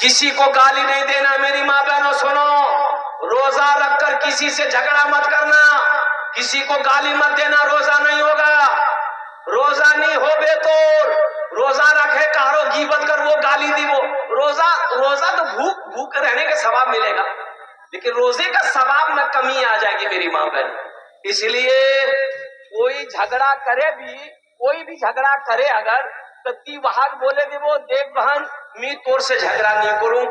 کسی کو گالی نہیں دینا میری ماں بہنوں سنو، روزہ رکھ کر کسی سے جھگڑا مت کرنا، کسی کو گالی مت دینا، روزہ نہیں ہوگا، روزہ نہیں ہو بے تو روزہ رکھے کارو غیبت کر وہ گالی دی وہ روزہ تو بھوک رہنے کا ثواب ملے گا، لیکن روزے کا ثواب میں کمی آ جائے گی میری ماں بہن۔ اس لیے کوئی جھگڑا کرے بھی، کوئی بھی جھگڑا کرے اگر کتی وہاں بولے دے وہ دیکھ بہن می تور سے جھگڑا نہیں کروں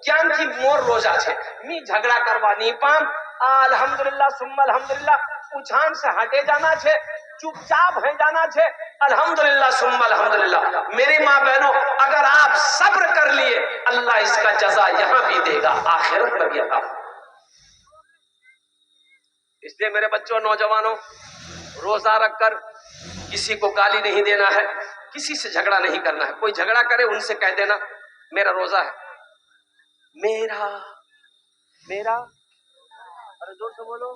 کیان کی مور روزہ چھے می جھگڑا کروا نہیں پام الحمدللہ ثم الحمدللہ اچھان سے ہٹے جانا چھے، چپ چاپ ہے جانا چھے، الحمدللہ ثم الحمدللہ۔ میری ماں بہنوں اگر آپ صبر کر لیے اللہ اس کا جزا یہاں بھی دے گا آخرت میں بھی عطا۔ اس لیے میرے بچوں نوجوانوں روزہ رکھ کر کسی کو گالی نہیں دینا ہے، کسی سے جھگڑا نہیں کرنا ہے، کوئی جھگڑا کرے ان سے کہہ دینا میرا روزہ ہے، میرا ارے زور سے بولو،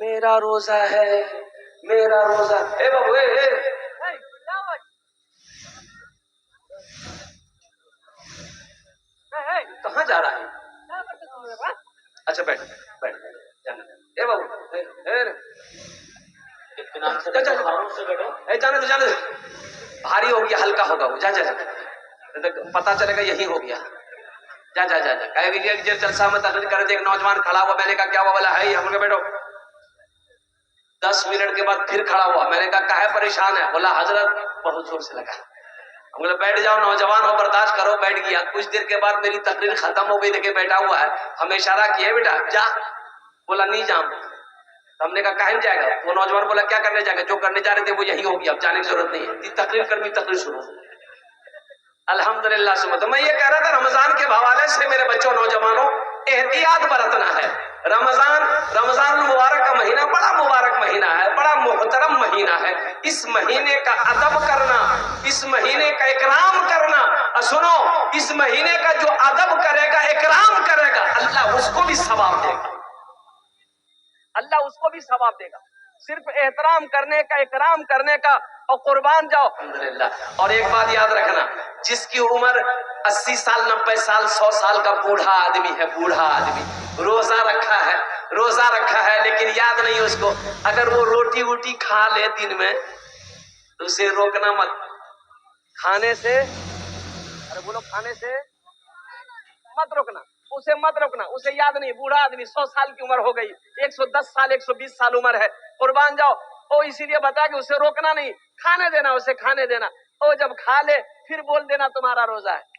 میرا روزہ ہے، میرا روزہ اے بابو اے کہاں جا رہا ہے؟ اچھا بیٹھ بیٹھ اے بابو جانے دو بھاری ہو گیا ہلکا ہوگا وہ، جا جا جا پتا چلے گا یہی ہو گیا، جا جا جا جا جلسہ میں تقریر کر رہے تھے، ایک نوجوان کھڑا ہوا، میں نے کہا کیا ہوا؟ بولا ہے ہم نے بیٹھو 10 منٹ کے بعد پھر کھڑا ہوا، میں نے کہا کاہے پریشان ہے؟ بولا حضرت بہت زور سے لگا۔ ہم نے بیٹھ جاؤ نوجوان ہو برداشت کرو، بیٹھ گیا، کچھ دیر کے بعد میری تقریر ختم ہو گئی، دیکھے بیٹھا ہوا ہے، ہمیں اشارہ کیا بیٹا جا، بولا نہیں جاؤں، ہم نے کہا کہیں جائے گا؟ وہ نوجوان بولا کیا کرنے جائے گا؟ جو کرنے جا رہے تھے وہ یہی ہو گیا، اب جانے کی ضرورت نہیں ہے، تقریر کرنی تقریر شروع۔ الحمدللہ سمجھ۔ میں یہ کہہ رہا تھا رمضان کے حوالے سے میرے بچوں نوجوانوں احتیاط برتنا ہے۔ رمضان المبارک کا مہینہ بڑا مبارک مہینہ ہے، بڑا محترم مہینہ ہے، اس مہینے کا ادب کرنا، اس مہینے کا اکرام کرنا، سنو اس مہینے کا جو ادب کرے گا اکرام کرے گا اللہ اس کو بھی ثواب دے گا، اللہ اس کو بھی ثواب دے گا، صرف احترام کرنے کا اکرام کرنے کا اور قربان جاؤ الحمدللہ۔ اور ایک بات یاد رکھنا، جس کی عمر 80 سال 90 سال 100 سال کا بوڑھا آدمی ہے، بوڑھا آدمی روزہ رکھا ہے لیکن یاد نہیں اس کو، اگر وہ روٹی ووٹی کھا لے دن میں تو اسے روکنا مت، کھانے سے ارے بولو کھانے سے مت روکنا، اسے مت روکنا، اسے یاد نہیں، بوڑھا آدمی 100 سال کی عمر ہو گئی، 110 سال 120 سال عمر ہے، قربان جاؤ، وہ اسی لیے بتا کہ اسے روکنا نہیں، کھانے دینا، اسے کھانے دینا، وہ جب کھا لے پھر بول دینا تمہارا روزہ ہے۔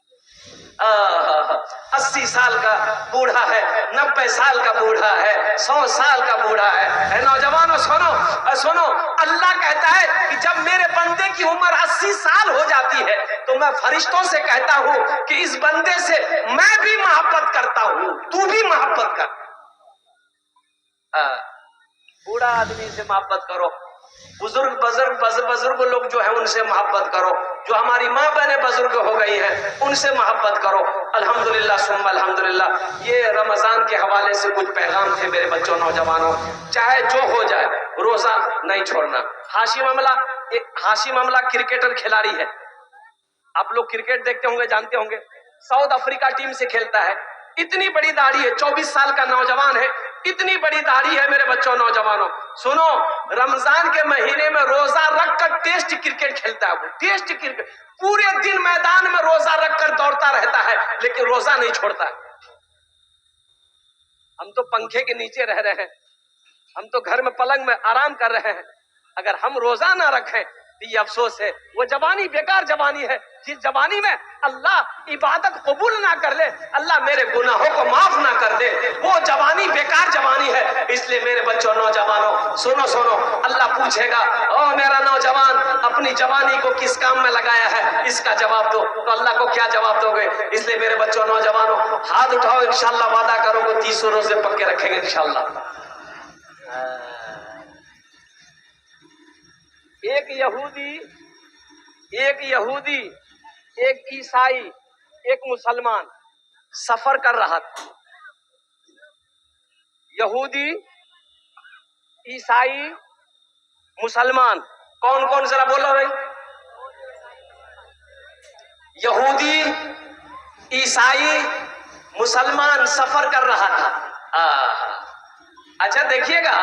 80 سال کا بوڑھا ہے، 90 سال کا بوڑھا ہے، 100 سال کا بوڑھا ہے۔ نوجوانوں سنو، اللہ کہتا ہے کہ جب میرے بندے کی عمر 80 سال ہو جاتی ہے تو میں فرشتوں سے کہتا ہوں کہ اس بندے سے میں بھی محبت کرتا ہوں، تو بھی محبت کر۔ بوڑھا آدمی سے محبت کرو، بزرگ لوگ جو ہیں ان سے محبت کرو، جو ہماری ماں بہنیں بزرگ ہو گئی ہیں ان سے محبت کرو۔ الحمدللہ ثم الحمدللہ۔ یہ رمضان کے حوالے سے کچھ پیغام تھے میرے بچوں نوجوانوں، چاہے جو ہو جائے روزہ نہیں چھوڑنا۔ ہاشم املہ کرکٹر کھلاڑی ہے، آپ لوگ کرکٹ دیکھتے ہوں گے، جانتے ہوں گے، ساؤتھ افریقہ ٹیم سے کھیلتا ہے، اتنی بڑی داڑھی ہے، 24 سال کا نوجوان ہے، اتنی بڑی داڑھی ہے میرے بچوں نوجوانوں سنو، رمضان کے مہینے میں روزہ رکھ کر ٹیسٹ کرکٹ کھیلتا ہے، وہ ٹیسٹ کرکٹ پورے دن میدان میں روزہ رکھ کر دوڑتا رہتا ہے لیکن روزہ نہیں چھوڑتا ہے۔ ہم تو پنکھے کے نیچے رہ رہے ہیں، ہم تو گھر میں پلنگ میں آرام کر رہے ہیں، اگر ہم روزہ نہ رکھیں تو یہ افسوس ہے، وہ جوانی بیکار جوانی ہے، جس جوانی میں اللہ عبادت قبول نہ کر لے، اللہ میرے گناہوں کو معاف نہ کر دے، وہ جوانی بیکار جوانی ہے۔ اس لیے میرے بچوں نوجوانوں سنو، اللہ پوچھے گا او میرا نوجوان اپنی جوانی کو کس کام میں لگایا ہے، اس کا جواب دو، تو اللہ کو کیا جواب دو گے؟ اس لیے میرے بچوں نوجوانوں ہاتھ اٹھاؤ، انشاءاللہ وعدہ کرو گے 30 روزے پکے رکھیں گے انشاءاللہ۔ ایک یہودی ایک عیسائی ایک مسلمان سفر کر رہا تھا، یہودی عیسائی مسلمان کون ذرا بولو بھائی، یہودی عیسائی مسلمان سفر کر رہا تھا. اچھا دیکھیے گا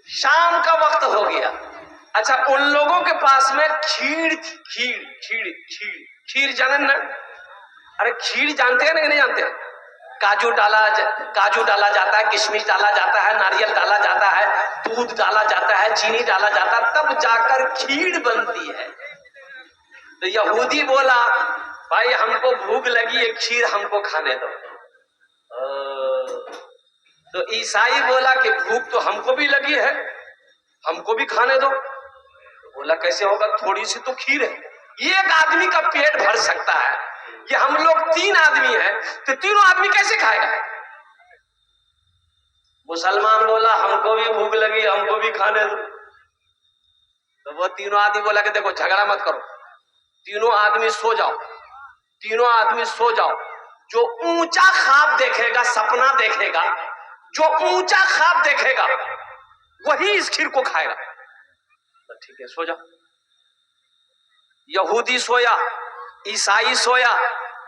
شام کا وقت ہو گیا. اچھا ان لوگوں کے پاس میں کھیر تھی. کھیر جانن نا؟ ارے کھیر جانتے ہیں نا کہ نہیں جانتے ہیں؟ کاجو ڈالا جاتا ہے, کشمش ڈالا جاتا ہے, ناریل ڈالا جاتا ہے, دودھ ڈالا جاتا ہے, چینی ڈالا جاتا ہے, تب جا کر کھیر بنتی ہے. تو یہودی بولا بھائی ہم کو بھوک لگی ہے, کھیر ہم کو کھانے دو. تو عیسائی بولا کہ بھوک تو ہم کو بھی لگی ہے, ہم کو بھی کھانے دو. بولا کیسے ہوگا, تھوڑی سی تو کھیر ہے, ایک آدمی کا پیٹ بھر سکتا ہے, یہ ہم لوگ 3 آدمی ہیں تو تینوں آدمی کیسے کھائے گا. مسلمان بولا ہم کو بھی بھوک لگی, ہم کو بھی کھانے دو. تو وہ تینوں آدمی بولا کہ دیکھو جھگڑا مت کرو, تینوں آدمی سو جاؤ, تینوں آدمی سو جاؤ. جو اونچا خواب دیکھے گا, سپنا دیکھے گا, جو اونچا خواب دیکھے گا وہی اس کھیر کو کھائے گا. ٹھیک ہے سو جاؤ. یہودی سویا, عیسائی سویا,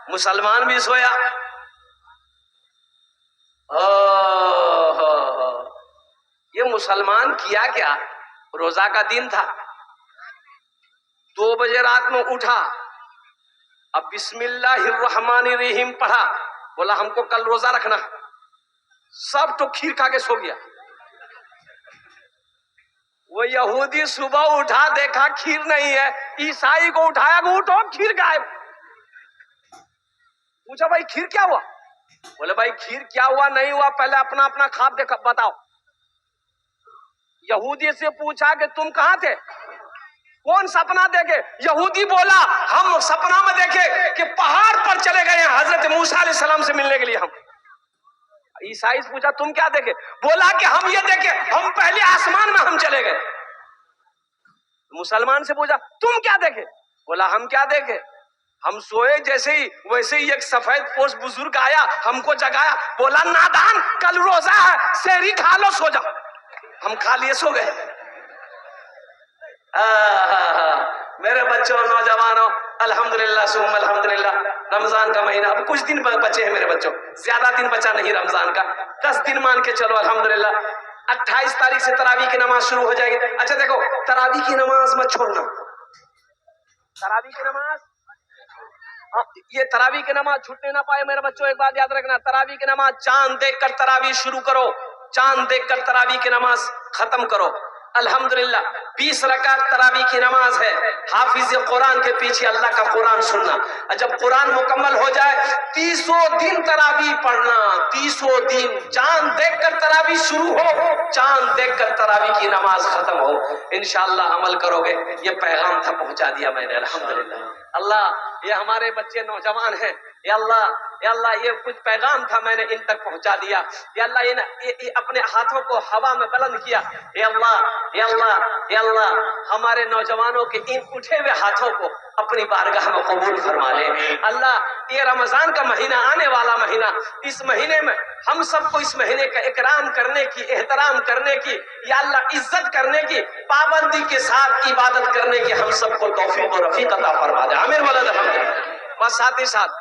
مسلمان بھی سویا. یہ مسلمان کیا کیا, روزہ کا دن تھا, 2 بجے رات میں اٹھا, اب بسم اللہ الرحمن الرحیم پڑھا, بولا ہم کو کل روزہ رکھنا. سب تو کھیر کھا کے سو گیا. وہ یہودی صبح اٹھا دیکھا کھیر نہیں ہے, عیسائی کو اٹھایا کہ اٹھو کھیر غائب. پوچھا بھائی کھیر کیا ہوا, بولے بھائی کھیر کیا ہوا نہیں ہوا پہلے اپنا اپنا خواب دیکھا بتاؤ. یہودی سے پوچھا کہ تم کہاں تھے, کون سپنا دیکھے. یہودی بولا ہم سپنا میں دیکھے کہ پہاڑ پر چلے گئے ہیں حضرت موسیٰ علیہ السلام سے ملنے کے لیے. ہم عیسائی سے پوچھا تم کیا دیکھے, بولا کہ ہم یہ دیکھے ہم پہلے آسمان میں ہم چلے گئے. مسلمان سے پوچھا تم کیا دیکھے, بولا ہم کیا دیکھے, ہم سوئے جیسے ہی ویسے ہی ایک سفید پوش بزرگ آیا ہم کو جگایا, بولا نادان کل روزہ ہے, سحری کھا لو سو جاؤ. ہم کھا لیے سو گئے. میرے بچوں نوجوانوں الحمدللہ ثم الحمدللہ, رمضان کا مہینہ اب کچھ دن بچے ہیں میرے بچوں, زیادہ دن بچا نہیں رمضان کا, 10 دن مان کے چلو الحمدللہ. 28 تاریخ سے تراویح کی نماز شروع ہو جائے گی. اچھا دیکھو تراویح کی نماز مت چھوڑنا, تراویح کی نماز, یہ تراویح کی نماز چھوٹنے نہ پائے میرے بچوں. ایک بات یاد رکھنا, تراویح کی نماز چاند دیکھ کر تراویح شروع کرو, چاند دیکھ کر تراویح کی نماز ختم کرو. الحمدللہ 20 رکعت تراویح کی نماز ہے. حافظ قرآن کے پیچھے اللہ کا قرآن سننا. جب قرآن مکمل ہو جائے 30 دن تراویح پڑھنا, 30 دن. چاند دیکھ کر تراویح شروع ہو, چاند دیکھ کر تراویح کی نماز ختم ہو. انشاءاللہ عمل کرو گے. یہ پیغام تھا پہنچا دیا میں نے الحمدللہ. اللہ یہ ہمارے بچے نوجوان ہیں, یا اللہ یہ کچھ پیغام تھا میں نے ان تک پہنچا دیا. یا اللہ اپنے ہاتھوں کو ہوا میں بلند کیا. یا اللہ ہمارے نوجوانوں کے ان اٹھے ہوئے ہاتھوں کو اپنی بارگاہ میں قبول فرما لے. اللہ یہ رمضان کا مہینہ آنے والا مہینہ, اس مہینے میں ہم سب کو اس مہینے کا اکرام کرنے کی, احترام کرنے کی, یا اللہ عزت کرنے کی, پابندی کے ساتھ عبادت کرنے کی ہم سب کو توفیق و رفیق عطا فرما دے. آمین ولد الحمد. بس ساتھ ہی ساتھ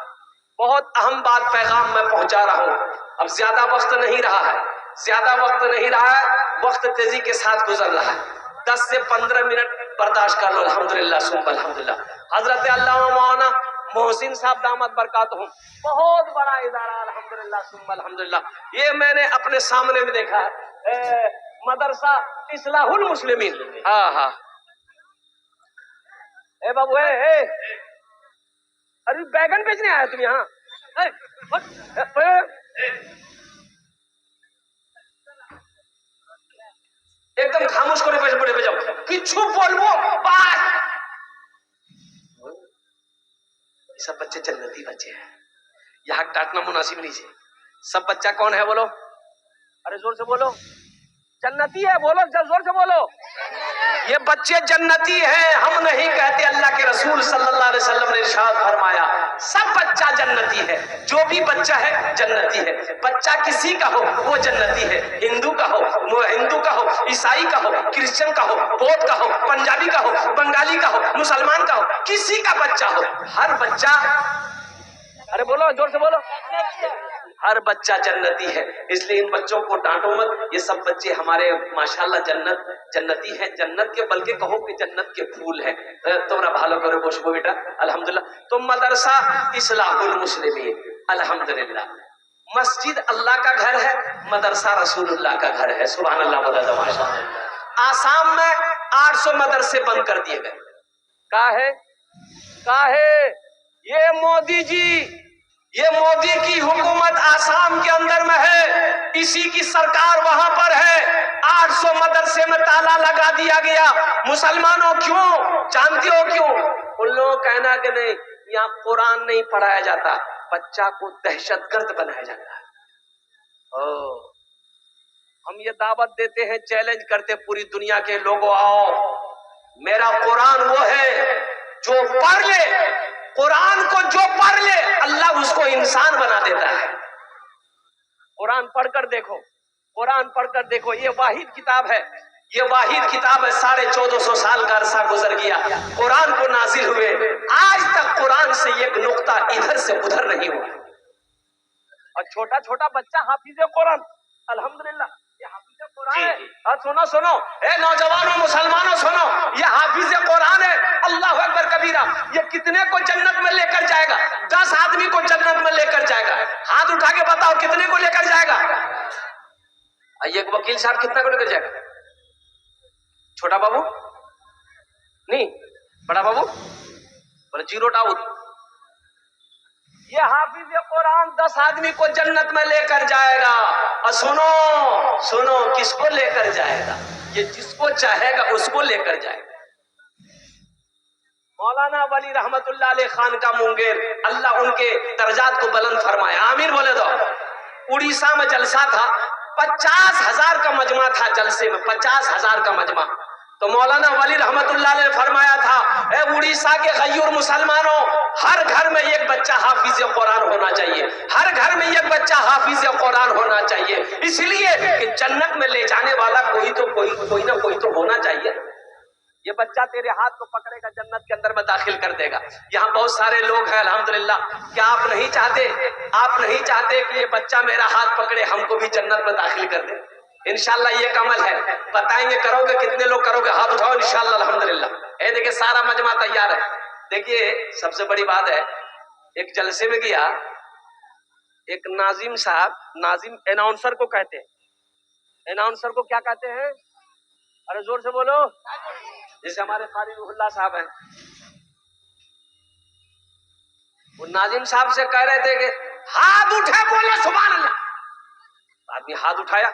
بہت اہم بات پیغام میں پہنچا رہا ہوں. اب زیادہ وقت نہیں رہا ہے, زیادہ وقت نہیں رہا ہے, وقت تیزی کے ساتھ گزر رہا ہے. 10 سے 15 منٹ برداشت کر لو. الحمدللہ ثم الحمدللہ. حضرت علامہ مولانا محسن صاحب دامت برکاتہم, بہت بڑا ادارہ الحمدللہ ثم الحمدللہ. یہ میں نے اپنے سامنے میں دیکھا ہے, مدرسہ اصلاح المسلمین. ہاں اے بابو اے, ارے بیگن بیچنے آیا تم یہاں, ایک دم خاموش کرے بڑے بجاؤ کچھو بولبو بات. سب بچے جنتی بچے ہیں, یہاں ڈانٹنا مناسب نہیں ہے. سب بچہ کون ہے بولو, ارے زور سے بولو, جنتی ہے بولو, زور سے بولو. یہ بچے جنتی ہیں، ہم نہیں کہتے، اللہ کے رسول صلی اللہ علیہ وسلم نے ارشاد فرمایا سب بچہ جنتی ہے، جو بھی بچہ ہے جنتی ہے، بچہ کسی کا ہو وہ جنتی ہے، ہندو کا ہو، عیسائی کا ہو، کرسچن کا ہو، بودھ کا ہو، پنجابی کا ہو، بنگالی کا ہو، مسلمان کا ہو، کسی کا بچہ ہو، ہر بچہ، ارے بولو زور سے بولو، ہر بچہ جنتی ہے۔ اس لیے ان بچوں کو ڈانٹو مت، یہ سب بچے ہمارے ماشاءاللہ جنتی ہیں، جنت کے بلکہ کہو کہ جنت کے پھول ہیں۔ تمہارا بھالو کرو خوشبو بیٹا الحمدللہ۔ تو مدرسہ اصلاح المسلمین، الحمدللہ، مسجد اللہ کا گھر ہے، مدرسہ رسول اللہ کا گھر ہے، سبحان اللہ مدد ماشاءاللہ۔ آسام میں 800 مدرسے بند کر دیے گئے، کاہے یہ مودی جی، یہ مودی کی حکومت آسام کے اندر میں ہے، اسی کی سرکار وہاں پر ہے، 800 مدرسے میں تالا لگا دیا گیا۔ مسلمانوں کیوں جانتے ہو کیوں؟ ان لوگوں کہنا کہ نہیں یہاں قرآن نہیں پڑھایا جاتا، بچہ کو دہشت گرد بنایا جاتا ہے۔ ہم یہ دعوت دیتے ہیں، چیلنج کرتے پوری دنیا کے لوگوں، آؤ میرا قرآن وہ ہے جو پڑھ لے، قرآن کو جو پڑھ لے اللہ اس کو انسان بنا دیتا ہے۔ قرآن پڑھ کر دیکھو، قرآن پڑھ کر دیکھو، یہ واحد کتاب ہے، یہ واحد کتاب ہے، 1450 سال کا عرصہ گزر گیا قرآن کو نازل ہوئے، آج تک قرآن سے ایک نقطہ ادھر سے ادھر نہیں ہوا، اور چھوٹا چھوٹا بچہ حافظ قرآن، الحمدللہ یہ حافظ قرآن ہے۔ اور سنو اے نوجوانوں مسلمانوں سنو، یہ حافظ قرآن ہے، اللہ اکبر کبیرہ، یہ کتنے کو جنت میں لے کر جائے گا؟ 10 آدمی کو جنت میں لے کر جائے گا، ہاتھ اٹھا کے بتاؤ کتنے کو لے کر جائے گا؟ ایک وکیل صاحب کتنا کو لے کر جائے گا؟ چھوٹا بابو نہیں، بڑا بابو بولے 0 ڈاؤٹ۔ یہ حافظ قرآن 10 آدمی کو جنت میں لے کر جائے گا، اور سنو کس کو لے کر جائے گا؟ یہ جس کو چاہے گا اس کو لے کر جائے گا۔ مولانا ولی رحمت اللہ علیہ خان کا منگیر، اللہ ان کے درجات کو بلند فرمائے، آمین بولے دو۔ اڑیسہ میں جلسہ تھا، 50,000 کا مجمع تھا، جلسے میں 50,000 کا مجمع، تو مولانا ولی رحمت اللہ علیہ نے فرمایا تھا، اے اڑیسہ کے غیور مسلمانوں، ہر گھر میں ایک بچہ حافظ قرآن ہونا چاہیے، ہر گھر میں ایک بچہ حافظ قرآن ہونا چاہیے، اس لیے کہ جنت میں لے جانے والا کوئی نہ کوئی تو ہونا چاہیے۔ یہ بچہ تیرے ہاتھ کو پکڑے گا، جنت کے اندر میں داخل کر دے گا۔ یہاں بہت سارے لوگ ہیں الحمدللہ، کیا آپ نہیں چاہتے کہ یہ بچہ میرا ہاتھ پکڑے، ہم کو بھی جنت میں داخل کر دے؟ انشاءاللہ یہ ایک عمل ہے، بتائیں گے کرو گے، کتنے لوگ کرو گے؟ ہاتھ اٹھاؤ انشاءاللہ الحمدللہ۔ اے دیکھیں سارا مجمع تیار ہے۔ دیکھیے سب سے بڑی بات ہے، ایک جلسے میں گیا، ایک ناظم صاحب، ناظم اناؤنسر کو کہتے ہیں، اناؤنسر کو کیا کہتے ہیں؟ ارے زور سے بولو، جیسے ہمارے قاری روح اللہ صاحب ہیں، وہ ناظم صاحب سے کہہ رہے تھے کہ ہاتھ اٹھے بولو سبحان اللہ، آدمی ہاتھ اٹھایا،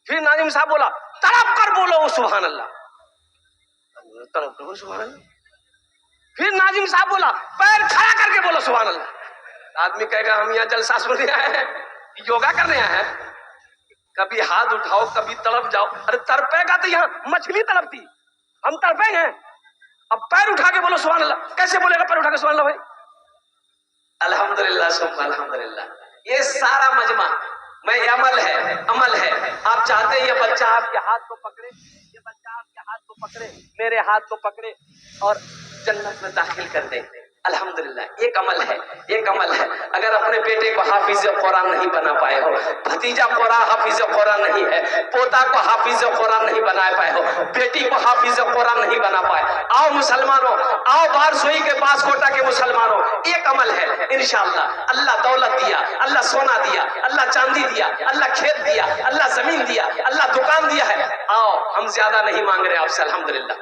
پھر ناظم صاحب بولا تڑپ کر بولو سبحان اللہ، تڑپ کر بولو سبحان اللہ، پھر ناظم صاحب بولا پیر کھڑا کر کے بولو سبحان اللہ۔ آدمی کہے گا ہم یہاں جلسہ سننے آئے ہیں، یوگا کرنے آئے ہیں، کبھی ہاتھ اٹھاؤ کبھی تڑپ جاؤ۔ ارے تڑپے گا تو یہاں مچھلی تڑپتی، ہم تڑپے ہیں، اب پیر اٹھا کے بولو سبحان اللہ، کیسے بولے گا پیر اٹھا کے سبحان اللہ بھائی؟ الحمدللہ ثم الحمدللہ، یہ سارا مجمع میں عمل ہے۔ آپ چاہتے ہیں یہ بچہ آپ کے ہاتھ کو پکڑے، یہ بچہ آپ کے ہاتھ کو پکڑے، میرے ہاتھ کو پکڑے اور جنت میں داخل کر دے، الحمدللہ ایک عمل ہے۔ اگر اپنے بیٹے کو حافظ قرآن نہیں بنا پائے ہو، بھتیجا قرآن حافظ قرآن نہیں ہے، پوتا کو حافظ قرآن نہیں بنا پائے ہو، بیٹی کو حافظ قرآن نہیں بنا پائے، آؤ مسلمانوں، آؤ بارسوئی کے پاس کوٹا کے مسلمانوں، ایک عمل ہے انشاءاللہ، اللہ دولت دیا، اللہ سونا دیا، اللہ چاندی دیا، اللہ کھیت دیا، اللہ زمین دیا، اللہ دکان دیا ہے، آؤ ہم زیادہ نہیں مانگ رہے آپ سے الحمدللہ،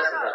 10,000।